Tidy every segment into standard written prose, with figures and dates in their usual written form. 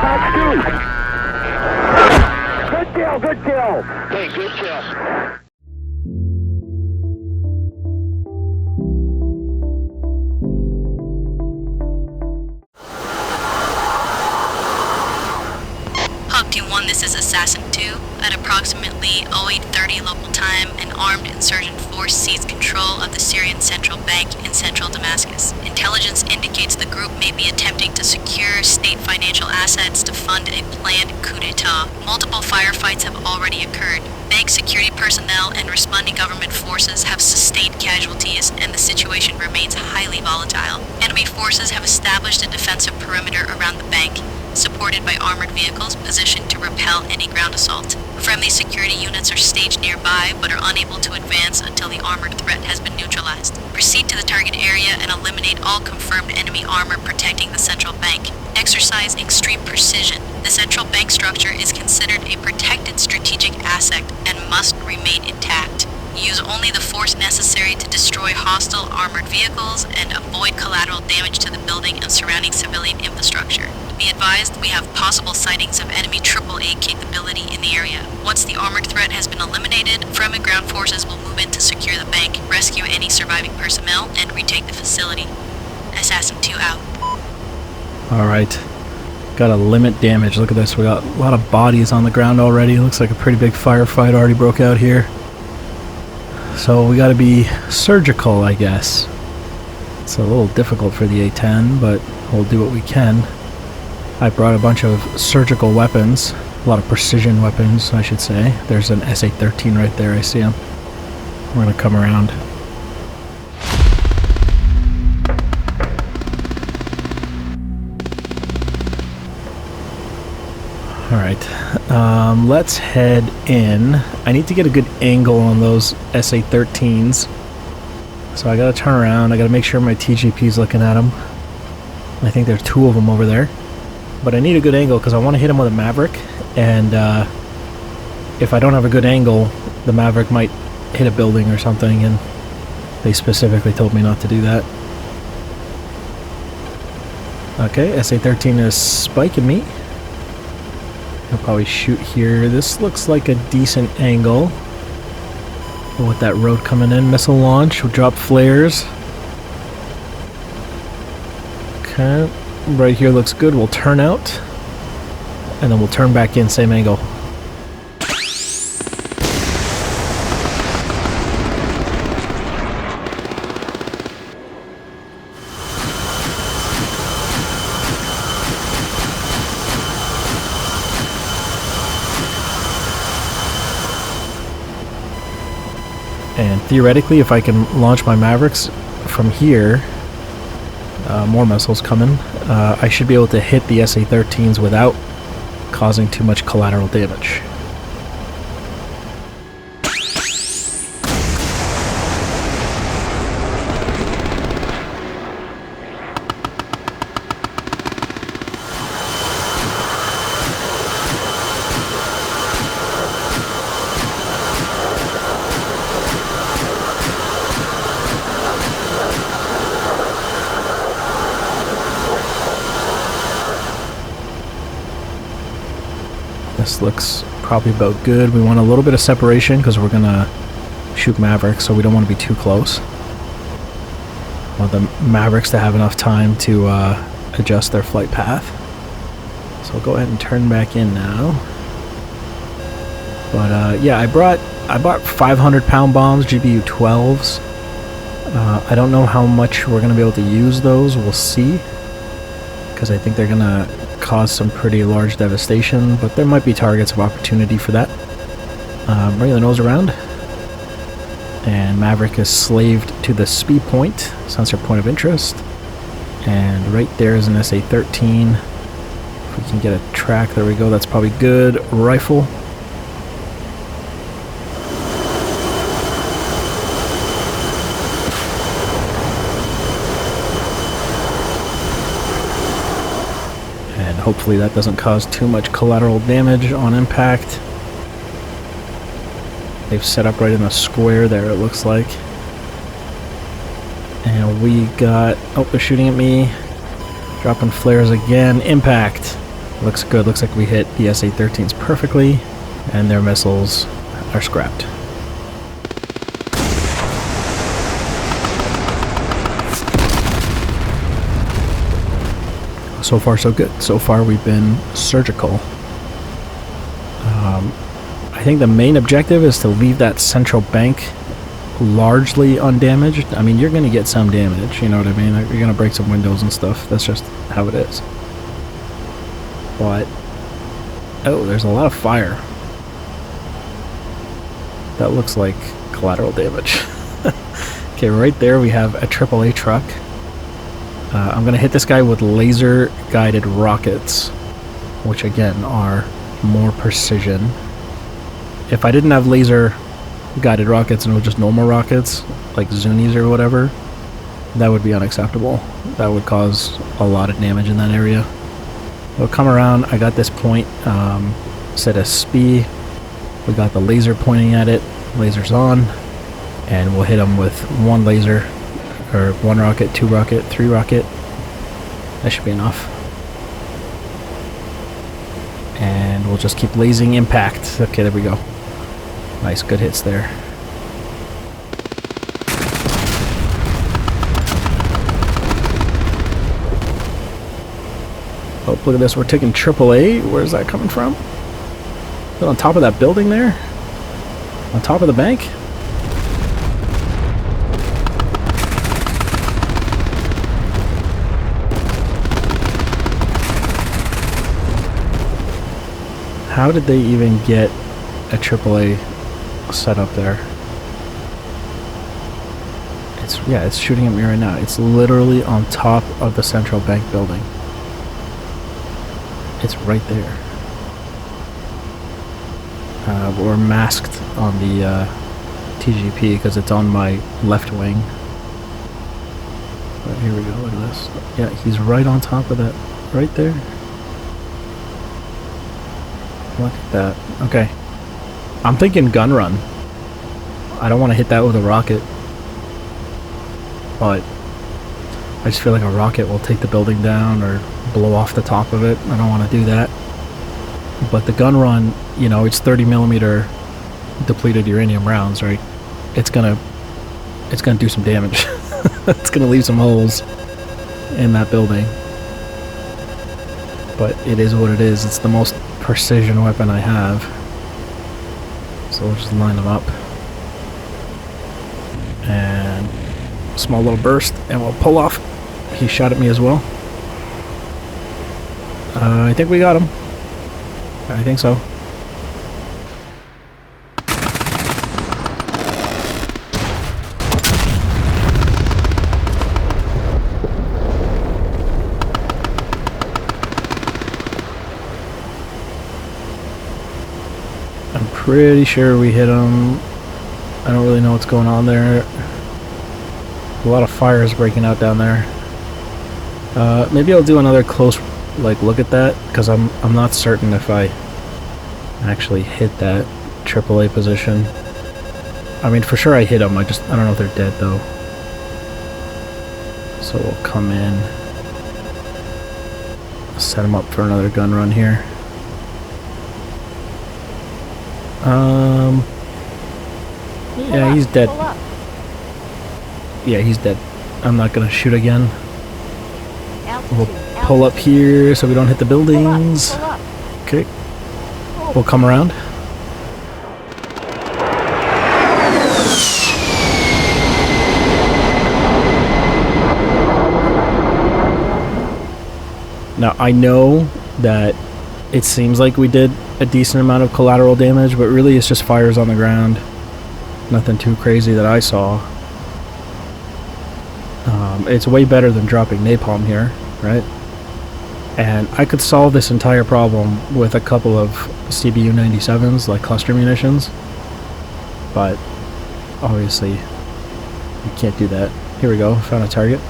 Good kill, good kill. Hey, good kill. Team 1, this is Assassin 2. At approximately 0830 local time, an armed insurgent force seized control of the Syrian Central Bank in central Damascus. Intelligence indicates the group may be attempting to secure state financial assets to fund a planned coup d'etat. Multiple firefights have already occurred. Bank security personnel and responding government forces have sustained casualties, and the situation remains highly volatile. Enemy forces have established a defensive perimeter around the bank, supported by armored vehicles positioned to repel any ground assault. Friendly security units are staged nearby but are unable to advance until the armored threat has been neutralized. Proceed to the target area and eliminate all confirmed enemy armor protecting the central bank. Exercise extreme precision. The central bank structure is considered a protected strategic asset and must remain intact. Use only the force necessary to destroy hostile armored vehicles and avoid collateral damage to the building and surrounding civilian infrastructure. Be advised, we have possible sightings of enemy AAA capability in the area. Once the armored threat has been eliminated, friendly ground forces will move in to secure the bank, rescue any surviving personnel, and retake the facility. Assassin 2 out. Alright. Gotta limit damage. Look at this. We got a lot of bodies on the ground already. Looks like a pretty big firefight already broke out here. So we gotta be surgical, I guess. It's a little difficult for the A-10, but we'll do what we can. I brought a bunch of surgical weapons, a lot of precision weapons, I should say. There's an SA-13 right there, I see him. We're gonna come around. Alright, let's head in. I need to get a good angle on those SA-13s. So I gotta turn around, I gotta make sure my TGP's looking at them. I think there's two of them over there. But I need a good angle because I want to hit him with a Maverick, and if I don't have a good angle, the Maverick might hit a building or something, and they specifically told me not to do that. Okay, SA-13 is spiking me. I'll probably shoot here. This looks like a decent angle. With that road coming in, missile launch, we'll drop flares. Okay. Right here looks good. We'll turn out, and then we'll turn back in, same angle. And theoretically, if I can launch my Mavericks from here, more missiles coming, I should be able to hit the SA-13s without causing too much collateral damage. This looks probably about good. We want a little bit of separation because we're gonna shoot Mavericks, so we don't want to be too close. I want the Mavericks to have enough time to adjust their flight path. So I'll go ahead and turn back in now. But yeah, I bought 500-pound bombs, GBU 12s. I don't know how much we're gonna be able to use those. We'll see, because I think they're gonna cause some pretty large devastation, but there might be targets of opportunity for that. Bring the nose around, and Maverick is slaved to the speed point, sensor point of interest, and right there is an SA-13. If we can get a track, there we go, that's probably good. Rifle. Hopefully that doesn't cause too much collateral damage on impact. They've set up right in the square there, it looks like. And we got... oh, they're shooting at me. Dropping flares again. Impact. Looks good. Looks like we hit the SA-13s perfectly, and their missiles are scrapped. So far, so good. So far, we've been surgical. I think the main objective is to leave that central bank largely undamaged. I mean, you're going to get some damage, you know what I mean? You're going to break some windows and stuff. That's just how it is. But, oh, there's a lot of fire. That looks like collateral damage. Okay, right there we have a AAA truck. I'm going to hit this guy with laser-guided rockets, which again are more precision. If I didn't have laser-guided rockets and it was just normal rockets, like Zunis or whatever, that would be unacceptable. That would cause a lot of damage in that area. We'll come around. I got this point set as SPI. We got the laser pointing at it. Laser's on. And we'll hit them with one laser, or one rocket, two rocket, three rocket. That should be enough. And we'll just keep lasing impact. Okay, there we go. Nice, good hits there. Oh, look at this. We're taking AAA. Where's that coming from? Is it on top of that building there? On top of the bank? How did they even get a AAA set up there? It's shooting at me right now. It's literally on top of the central bank building. It's right there. We're masked on the TGP because it's on my left wing. But here we go, look at this. Yeah, he's right on top of that. Right there. Look at that. Okay. I'm thinking gun run. I don't want to hit that with a rocket. But I just feel like a rocket will take the building down or blow off the top of it. I don't want to do that. But the gun run, you know, it's 30mm depleted uranium rounds, right? It's gonna do some damage. It's gonna leave some holes in that building. But it is what it is. It's the most precision weapon I have. So we'll just line them up. And small little burst, and we'll pull off. He shot at me as well. I think we got him. I think so. I'm pretty sure we hit him. I don't really know what's going on there. A lot of fire is breaking out down there. Maybe I'll do another close look at that, because I'm not certain if I actually hit that AAA position. I mean, for sure I hit them. I don't know if they're dead though. So we'll come in, set them up for another gun run here. Yeah, he's dead. Yeah, he's dead. I'm not gonna shoot again. We'll pull up here so we don't hit the buildings. Okay. We'll come around. Now, I know that it seems like we did a decent amount of collateral damage, but really it's just fires on the ground. Nothing too crazy that I saw. It's way better than dropping napalm here, right? And I could solve this entire problem with a couple of CBU-97s, like cluster munitions. But, obviously, you can't do that. Here we go, found a target.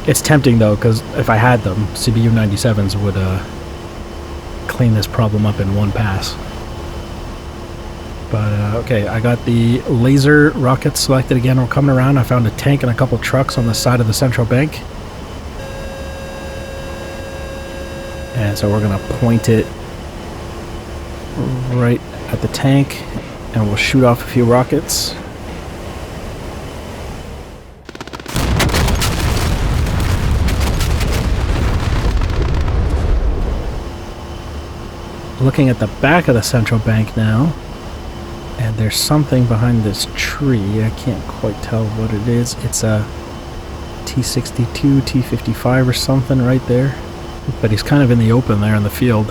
It's tempting, though, because if I had them, CBU-97s would clean this problem up in one pass. But, okay, I got the laser rockets selected again. We're coming around. I found a tank and a couple trucks on the side of the central bank. And so we're gonna point it right at the tank, and we'll shoot off a few rockets. Looking at the back of the central bank now, and there's something behind this tree. I can't quite tell what it is. It's a T-62, T-55 or something right there. But he's kind of in the open there in the field.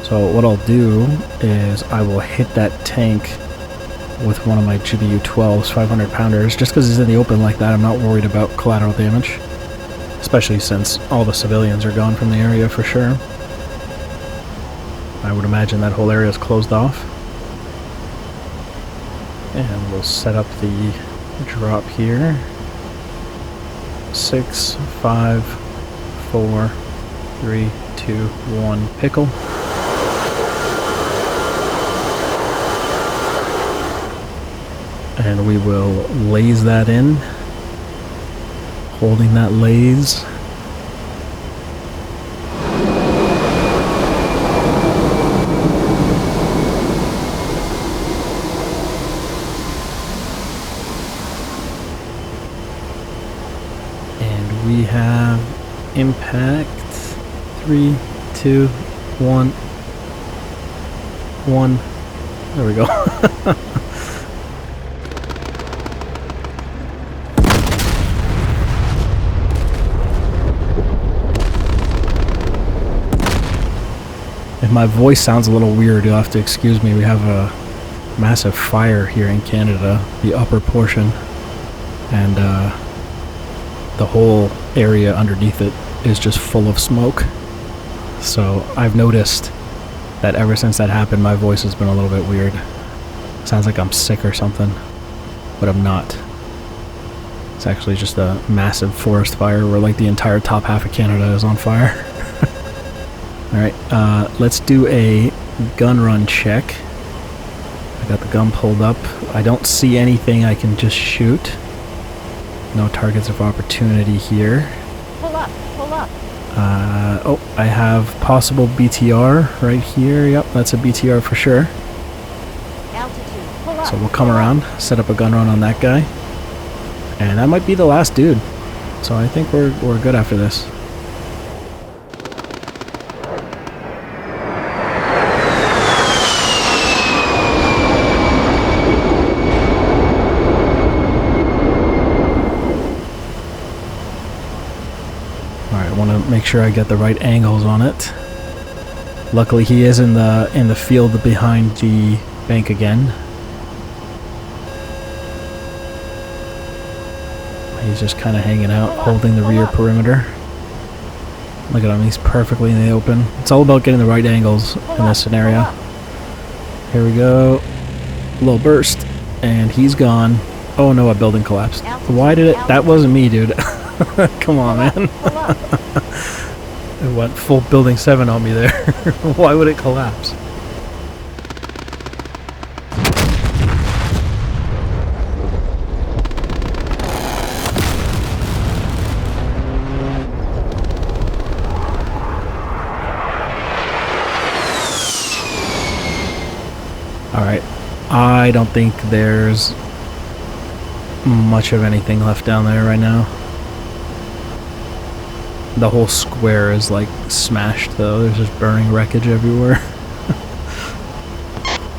So what I'll do is I will hit that tank with one of my GBU-12s, 500 pounders. Just because he's in the open like that, I'm not worried about collateral damage. Especially since all the civilians are gone from the area for sure. I would imagine that whole area is closed off. And we'll set up the drop here. 6, 5, 4, 3, 2, 1, pickle. And we will laze that in. Holding that laze. And we have impact. 3, 2, 1. 1. There we go. If my voice sounds a little weird, you'll have to excuse me. We have a massive fire here in Canada, the upper portion, and the whole area underneath it is just full of smoke. So I've noticed that ever since that happened, my voice has been a little bit weird. Sounds like I'm sick or something, but I'm not. It's actually just a massive forest fire where like the entire top half of Canada is on fire. Alright, let's do a gun run check. I got the gun pulled up. I don't see anything I can just shoot. No targets of opportunity here. Pull up, pull up. Oh, I have possible BTR right here. Yep, that's a BTR for sure. Altitude, pull up. So we'll come around, set up a gun run on that guy. And that might be the last dude. So I think we're good after this. Make sure I get the right angles on it. Luckily he is in the field behind the bank again. He's just kind of hanging out, holding the rear perimeter. Look at him, he's perfectly in the open. It's all about getting the right angles in this scenario. Here we go. A little burst, and he's gone. Oh no, a building collapsed. Why did it? That wasn't me, dude. Come on, man. It went full building 7 on me there. Why would it collapse? Alright, I don't think there's much of anything left down there right now. The whole square is like smashed though, there's just burning wreckage everywhere.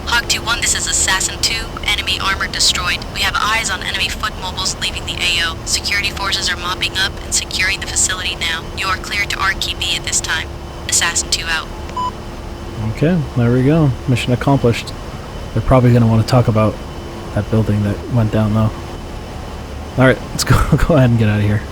Hawk 2-1, this is Assassin 2, enemy armor destroyed. We have eyes on enemy foot mobiles leaving the AO. Security forces are mopping up and securing the facility now. You are cleared to RQB at this time. Assassin 2 out. Okay, there we go. Mission accomplished. They're probably going to want to talk about that building that went down though. Alright, let's go ahead and get out of here.